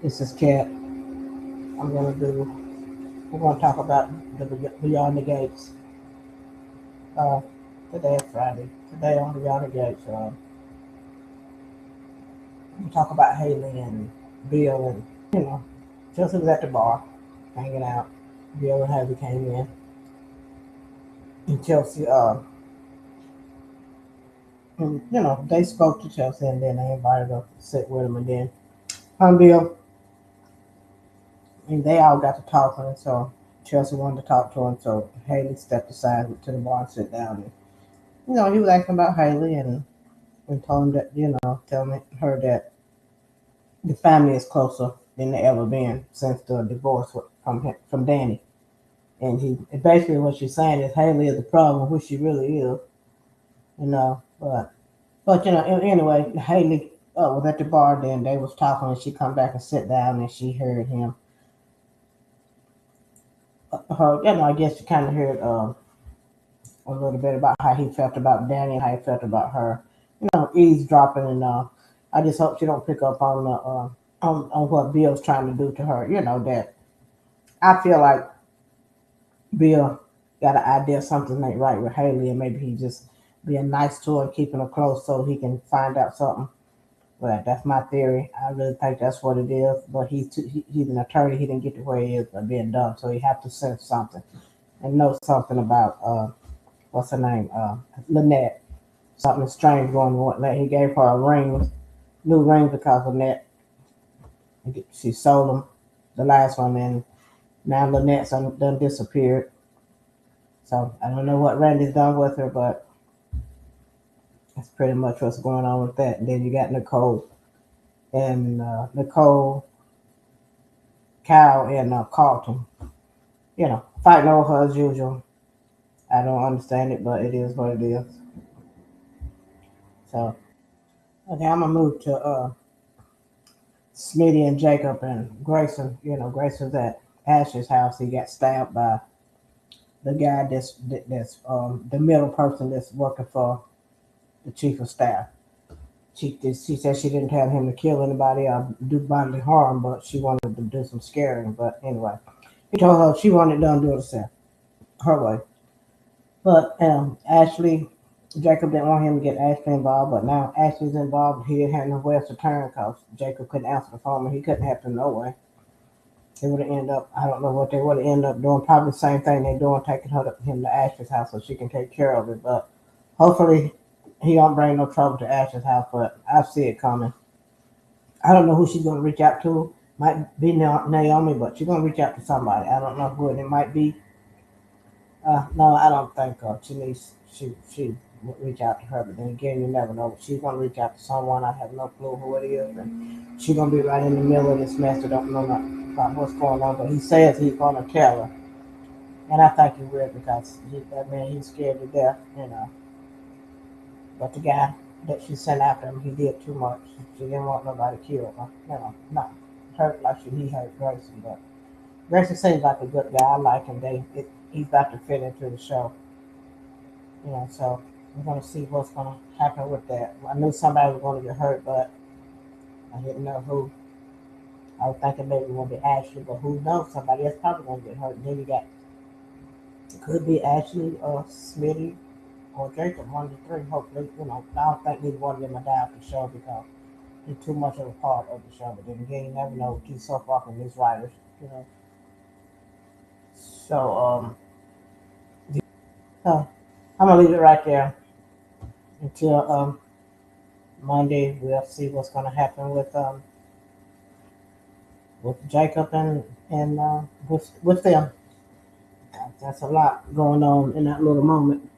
This is Cat. We're gonna talk about the Beyond the Gates. Uh, Today is Friday. Today on Beyond the Gates, we talk about Haley and Bill and, Chelsea was at the bar, hanging out. Bill and Haley came in. And Chelsea, they spoke to Chelsea and then they invited her to sit with them and then Bill, and they all got to talking, and so Chelsea wanted to talk to him, so Haley stepped aside to the bar and sit down. And, he was asking about Haley and told him that, telling her that the family is closer than they ever been since the divorce from Danny. And basically what she's saying is Haley is the problem, which she really is, but anyway, Haley was at the bar. Then they was talking, and she come back and sit down, and she heard him. I guess she kind of heard a little bit about how he felt about Danny and how he felt about her. Eavesdropping, and I just hope she don't pick up on the on what Bill's trying to do to her. That I feel like Bill got an idea something ain't right with Haley, and maybe he just being nice to her and keeping her close so he can find out something. But that's my theory. I really think that's what it is. But he's an attorney. He didn't get to where he is by being dumb, so he have to sense something and know something about what's her name, Lynette. Something strange going on. Like he gave her a ring, new ring because Lynette she sold him the last one, and now Lynette's done disappeared. So I don't know what Randy's done with her, but that's pretty much what's going on with that. And then you got Nicole and Nicole, Kyle, and Carlton. Fighting over her as usual. I don't understand it, but it is what it is. So okay, I'm gonna move to Smitty and Jacob and Grayson. Grayson's at Ash's house. He got stabbed by the guy that's the middle person that's working for the chief of staff. She said she didn't tell him to kill anybody or do bodily harm, but she wanted to do some scaring. But anyway, he told her she wanted done do it herself, her way. But Ashley, Jacob didn't want him to get Ashley involved, but now Ashley's involved. He didn't have nowhere else to turn because Jacob couldn't answer the phone and he couldn't help him no way. They would have ended up, I don't know what they would have ended up doing. Probably the same thing they're doing, taking him to Ashley's house so she can take care of it. But hopefully he don't bring no trouble to Ashley's house, but I see it coming. I don't know who she's going to reach out to. Might be Naomi, but she's going to reach out to somebody. I don't know who it might be. No, I don't think she would reach out to her. But then again, you never know. She's going to reach out to someone. I have no clue who it is, and she's going to be right in the middle of this mess. I don't know about what's going on, but he says he's going to tell her, and I think he will because he's scared to death. But the guy that she sent after him, he did too much. She didn't want nobody killed. Not hurt like he hurt Grayson, but Grayson seems like a good guy. I like him. He's about to fit into the show. So we're gonna see what's gonna happen with that. I knew somebody was gonna get hurt, but I didn't know who. I was thinking maybe it would be Ashley, but who knows? Somebody else probably gonna get hurt. And then you got it could be Ashley or Smitty or Jacob, one of the three. Hopefully, I don't think neither one of them are die off the show because they're too much of a part of the show. But then again, you never know. Keep so far from these writers, you know. So so I'm gonna leave it right there until Monday. We'll see what's gonna happen with Jacob and with them. That's a lot going on in that little moment.